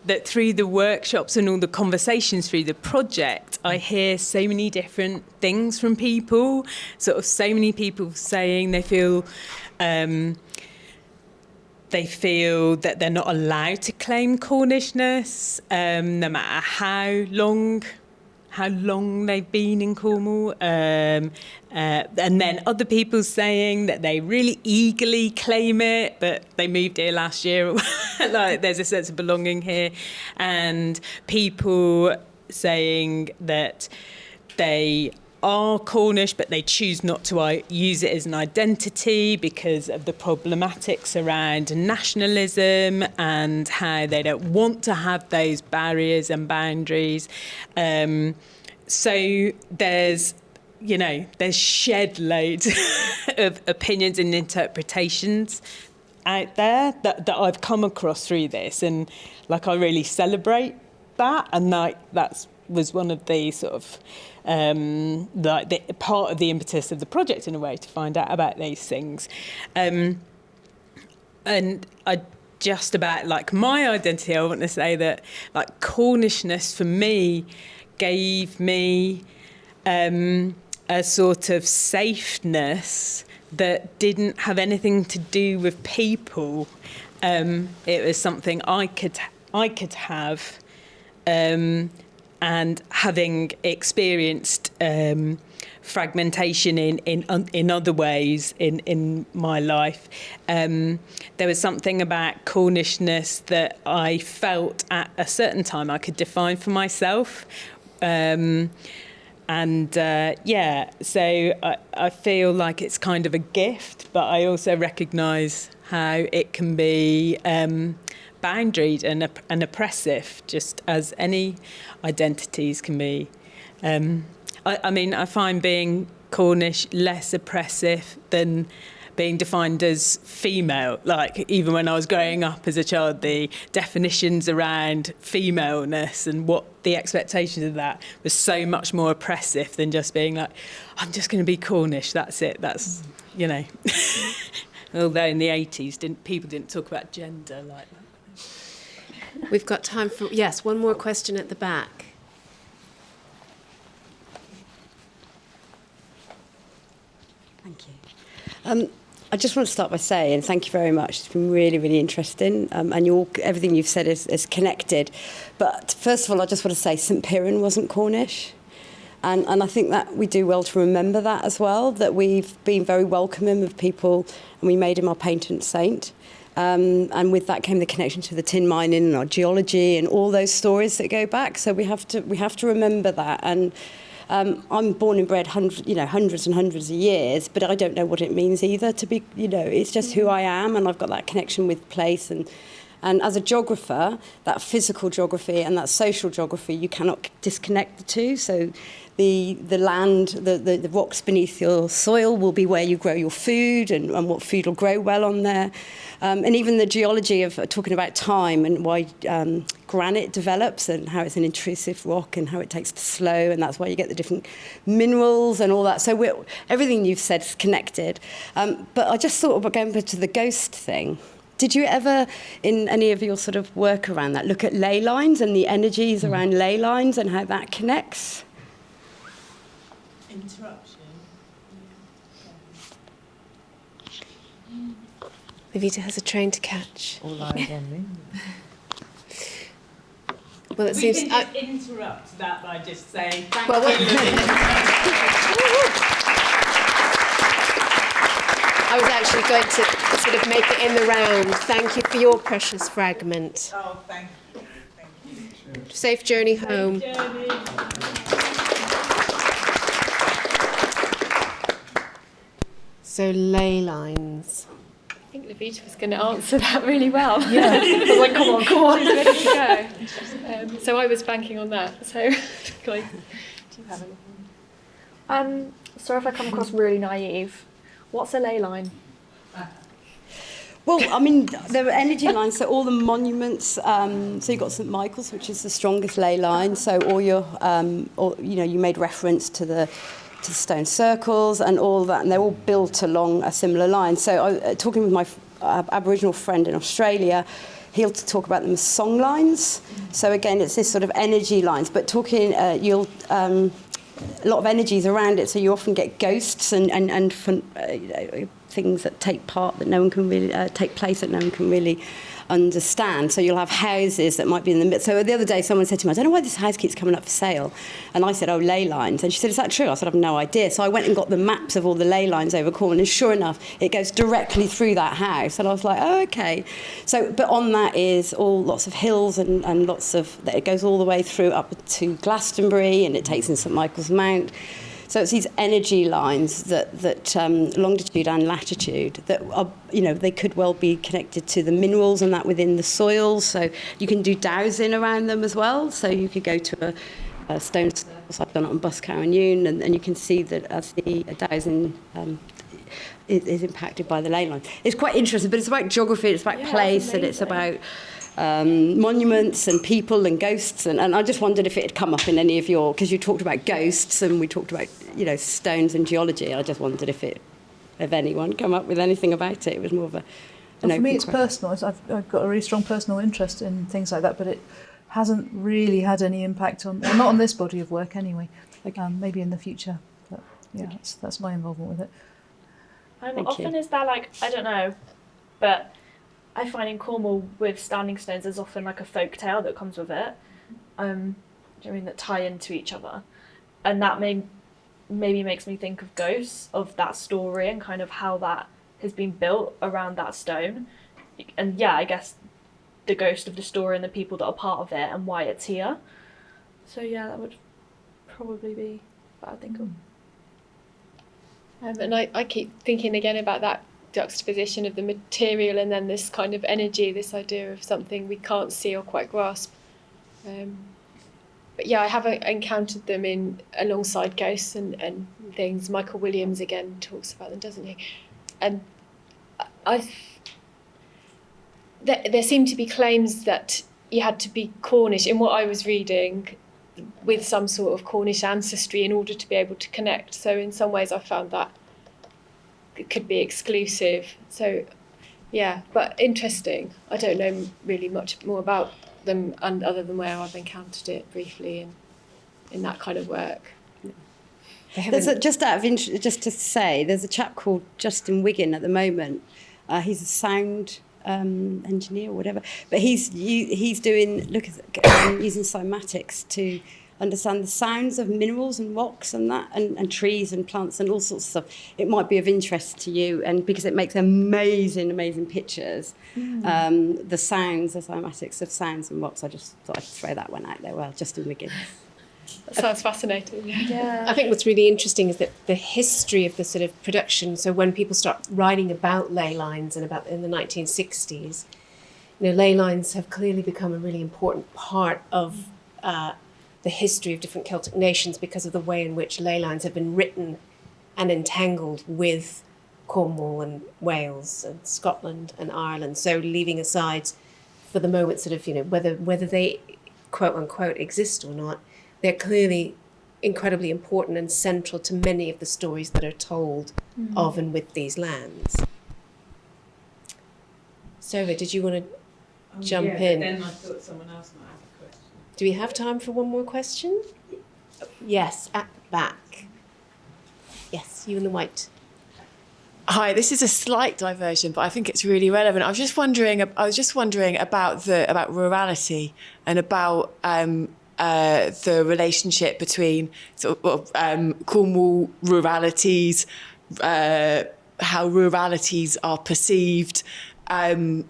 that through the workshops and all the conversations through the project, I hear so many different things from people, so many people saying they feel that they're not allowed to claim Cornishness, no matter how long they've been in Cornwall, and then other people saying that they really eagerly claim it, but they moved here last year. Like, there's a sense of belonging here, and people saying that they are Cornish, but they choose not to use it as an identity because of the problematics around nationalism and how they don't want to have those barriers and boundaries. So there's shed loads of opinions and interpretations out there that I've come across through this, and like, I really celebrate that, and like, that was one of the sort of like the part of the impetus of the project, in a way, to find out about these things. And I just about like my identity, I want to say that like Cornishness for me gave me a sort of safeness that didn't have anything to do with people. It was something I could have, and having experienced fragmentation in other ways in my life, there was something about Cornishness that I felt at a certain time I could define for myself. So I feel like it's kind of a gift, but I also recognise how it can be boundaried and oppressive, just as any identities can be. I find being Cornish less oppressive than being defined as female. Like, even when I was growing up as a child, the definitions around femaleness and what the expectations of that was so much more oppressive than just being like, I'm just going to be Cornish, that's it, that's, Although in the 80s, people didn't talk about gender like that. We've got time for, one more question at the back. Thank you. I just want to start by saying thank you very much. It's been really, really interesting, and everything you've said is connected. But first of all, I just want to say St Piran wasn't Cornish, and I think that we do well to remember that as well, that we've been very welcoming of people, and we made him our patron saint. And with that came the connection to the tin mining and our geology and all those stories that go back. So we have to remember that. And I'm born and bred hundreds and hundreds of years, but I don't know what it means either to be, it's just who I am, and I've got that connection with place. And as a geographer, that physical geography and that social geography, you cannot disconnect the two. So the land, the rocks beneath your soil will be where you grow your food and what food will grow well on there. And even the geology of talking about time and why granite develops and how it's an intrusive rock and how it takes to slow, and that's why you get the different minerals and all that. So everything you've said is connected. But I just thought about going back to the ghost thing. Did you ever, in any of your sort of work around that, look at ley lines and the energies around ley lines and how that connects? Interruption. Libita has a train to catch. All eyes on me. Well, it We seems. can just interrupt that by just saying thank Well, you. I was actually going to sort of make it in the round. Thank you for your precious fragment. Oh, thank you. Thank you. Safe journey home. So ley lines. I think Libita was going to answer that really well. Yeah. I was like, come on. She's ready to go. So I was banking on that. So, guys, do you have anything? Sorry if I come across really naive. What's a ley line? Well, I mean, there are energy lines, so all the monuments, so you've got St Michael's, which is the strongest ley line, so all your, you made reference to the stone circles and all that, and they're all built along a similar line. So talking with my Aboriginal friend in Australia, he'll talk about them as song lines. So again, it's this sort of energy lines, but talking, a lot of energies around it, so you often get ghosts and things that take part that no one can really take place that no one can really understand. So you'll have houses that might be in the middle. So the other day someone said to me, I don't know why this house keeps coming up for sale. And I said, oh, ley lines. And she said, is that true? I said, I've no idea. So I went and got the maps of all the ley lines over Cornwall, and sure enough, it goes directly through that house. And I was like, oh, okay. So, but on that is all lots of hills and lots of, it goes all the way through up to Glastonbury, and it takes in St Michael's Mount. So it's these energy lines that longitude and latitude that are, they could well be connected to the minerals and that within the soil. So you can do dowsing around them as well. So you could go to a stone circle. So I've done it on Buscow and Yune, and you can see that as the dowsing is impacted by the ley line. It's quite interesting, but it's about geography, it's about place, and it's about monuments and people and ghosts, and I just wondered if it had come up in any of your, because you talked about ghosts and we talked about stones and geology. I just wondered if anyone come up with anything about it. It was more of a well, for me it's personal. I've got a really strong personal interest in things like that, but it hasn't really had any impact on, well, not on this body of work anyway. Maybe in the future, but yeah, that's my involvement with it. Often is that I don't know, but I find in Cornwall with standing stones there's often a folk tale that comes with it, that tie into each other, and that maybe makes me think of ghosts, of that story and kind of how that has been built around that stone, and yeah, I guess the ghost of the story and the people that are part of it and why it's here. So yeah, that would probably be what I think of. And I keep thinking again about that juxtaposition of the material and then this kind of energy, this idea of something we can't see or quite grasp. But yeah, I have encountered them alongside ghosts and things. Michael Williams again talks about them, doesn't he? And there seem to be claims that you had to be Cornish, in what I was reading, with some sort of Cornish ancestry in order to be able to connect. So in some ways I found that it could be exclusive. So yeah, but interesting. I don't know really much more about them other than where I've encountered it briefly in that kind of work. Just out of interest, just to say, there's a chap called Justin Wiggin at the moment. He's a sound engineer or whatever, but he's doing using cymatics to understand the sounds of minerals and rocks and that, and trees and plants and all sorts of stuff. It might be of interest to you, and because it makes amazing pictures. The sounds, the cymatics of sounds and rocks. I just thought I'd throw that one out there. Well, Justin Wiggins. That sounds fascinating. Yeah. I think what's really interesting is that the history of the sort of production. So when people start writing about ley lines and about in the 1960s, ley lines have clearly become a really important part of the history of different Celtic nations because of the way in which ley lines have been written and entangled with Cornwall and Wales and Scotland and Ireland. So leaving aside for the moment sort of, whether they quote unquote exist or not, they're clearly incredibly important and central to many of the stories that are told of and with these lands. Sova, did you want to jump in? Then I thought someone else might have a question. Do we have time for one more question? Yes, at the back. Yes, you in the white. Hi, this is a slight diversion, but I think it's really relevant. I was just wondering about rurality and about the relationship between Cornwall ruralities, how ruralities are perceived, and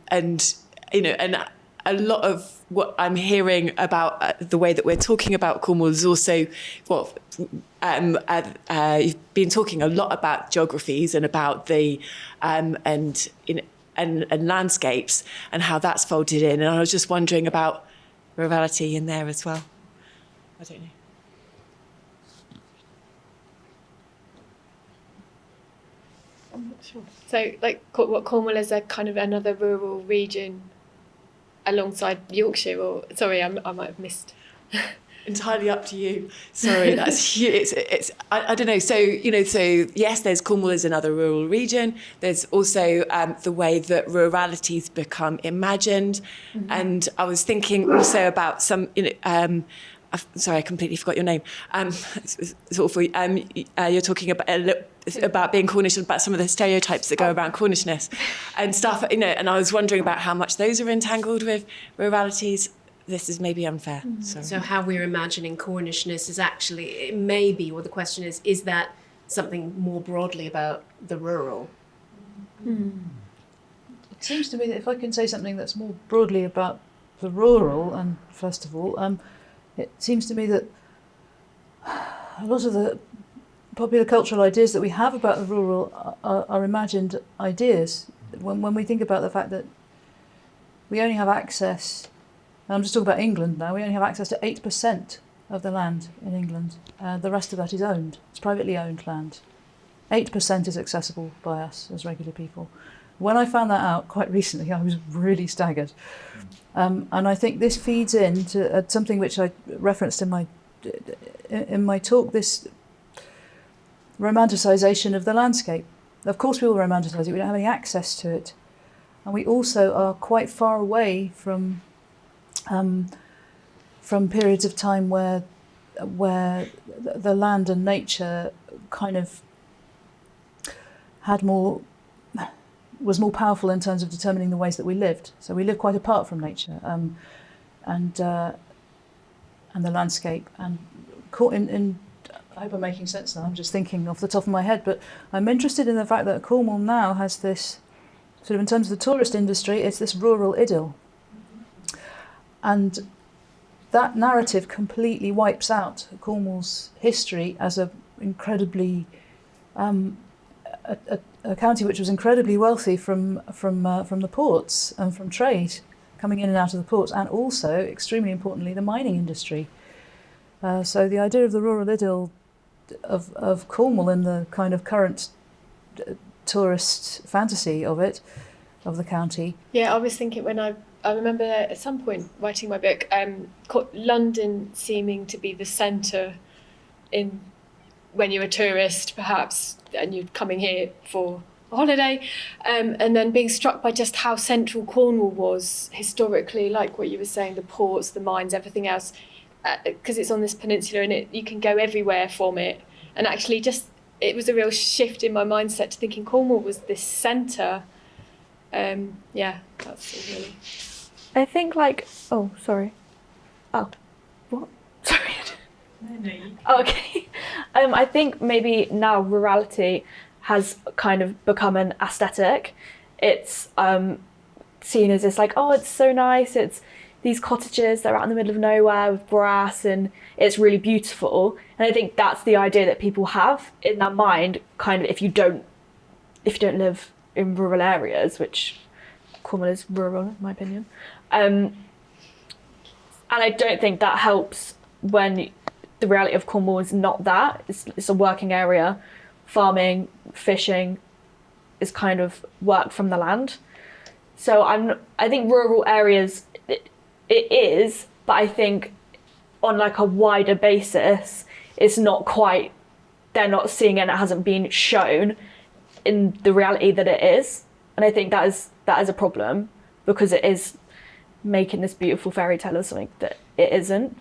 a lot of what I'm hearing about the way that we're talking about Cornwall is also you've been talking a lot about geographies and about the and landscapes and how that's folded in, and I was just wondering about rurality in there as well. I don't know. I'm not sure. So, what Cornwall is a kind of another rural region alongside Yorkshire, or sorry, I might have missed. Entirely up to you. Sorry, that's it's. I don't know. So yes, there's Cornwall is another rural region. There's also the way that ruralities become imagined, and I was thinking also about some. Sorry, I completely forgot your name. It's awful. You're talking about being Cornish and about some of the stereotypes that go around Cornishness and stuff. And I was wondering about how much those are entangled with ruralities. This is maybe unfair. Sorry. So how we're imagining Cornishness is actually, it may be, or the question is that something more broadly about the rural? It seems to me that if I can say something that's more broadly about the rural, and first of all, it seems to me that a lot of the popular cultural ideas that we have about the rural are imagined ideas. When we think about the fact that we only have access, and I'm just talking about England now, we only have access to 8% of the land in England. The rest of that is owned. It's privately owned land. 8% is accessible by us as regular people. When I found that out quite recently, I was really staggered. And I think this feeds into something which I referenced in my talk, this romanticisation of the landscape. Of course we will romanticise it, we don't have any access to it. And we also are quite far away from periods of time where the land and nature kind of was more powerful in terms of determining the ways that we lived. So we live quite apart from nature and the landscape. And I hope I'm making sense now. I'm just thinking off the top of my head, but I'm interested in the fact that Cornwall now has this sort of, in terms of the tourist industry, it's this rural idyll. And that narrative completely wipes out Cornwall's history as a incredibly a county which was incredibly wealthy from the ports and from trade coming in and out of the ports, and also, extremely importantly, the mining industry. So the idea of the rural idyll of Cornwall in the kind of current tourist fantasy of the county. Yeah, I was thinking when I remember at some point writing my book, London seeming to be the centre in when you're a tourist, perhaps, and you're coming here for a holiday, and then being struck by just how central Cornwall was historically, like what you were saying, the ports, the mines, everything else, because it's on this peninsula and you can go everywhere from it. And actually it was a real shift in my mindset to thinking Cornwall was this centre. Yeah, that's it really. I think sorry. Oh, what? Sorry. No. Oh, okay. I think maybe now rurality has kind of become an aesthetic. It's seen as this it's so nice. It's these cottages that are out in the middle of nowhere with grass, and it's really beautiful. And I think that's the idea that people have in their mind, kind of, if you don't live in rural areas, which Cornwall is rural in my opinion. And I don't think that helps when the reality of Cornwall is not that. It's a working area. Farming, fishing is kind of work from the land. So I think rural areas, it is, but I think on like a wider basis, it's not quite, they're not seeing it and it hasn't been shown in the reality that it is. And I think that is a problem, because it is making this beautiful fairy tale of something that it isn't.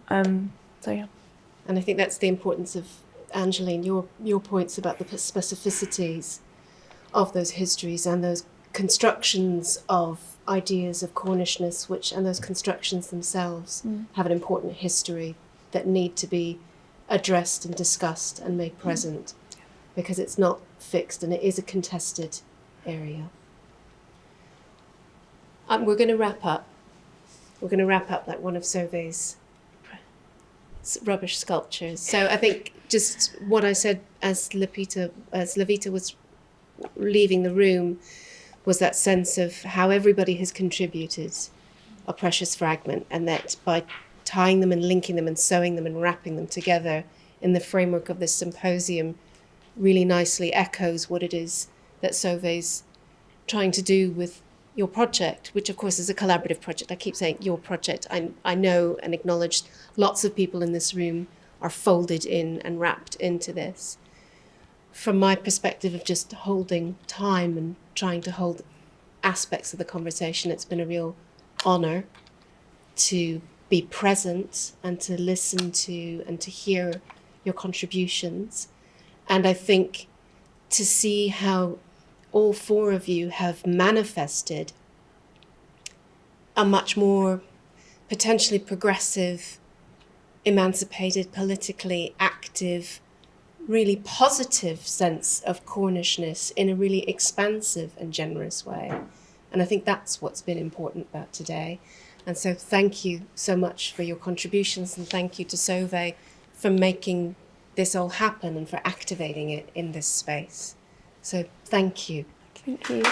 So yeah. And I think that's the importance of, Angeline, your points about the specificities of those histories and those constructions of ideas of Cornishness, and those constructions themselves have an important history that need to be addressed and discussed and made present, because it's not fixed and it is a contested area. We're going to wrap up. We're going to wrap up like one of Sauve's rubbish sculptures. So I think just what I said as Libita was leaving the room was that sense of how everybody has contributed a precious fragment, and that by tying them and linking them and sewing them and wrapping them together in the framework of this symposium really nicely echoes what it is that Sauve's trying to do with your project, which of course is a collaborative project. I keep saying your project. I know and acknowledge lots of people in this room are folded in and wrapped into this. From my perspective of just holding time and trying to hold aspects of the conversation, it's been a real honour to be present and to listen to and to hear your contributions. And I think to see how all four of you have manifested a much more potentially progressive, emancipated, politically active, really positive sense of Cornishness in a really expansive and generous way. And I think that's what's been important about today. And so thank you so much for your contributions, and thank you to Sauve for making this all happen and for activating it in this space. So thank you. Thank you.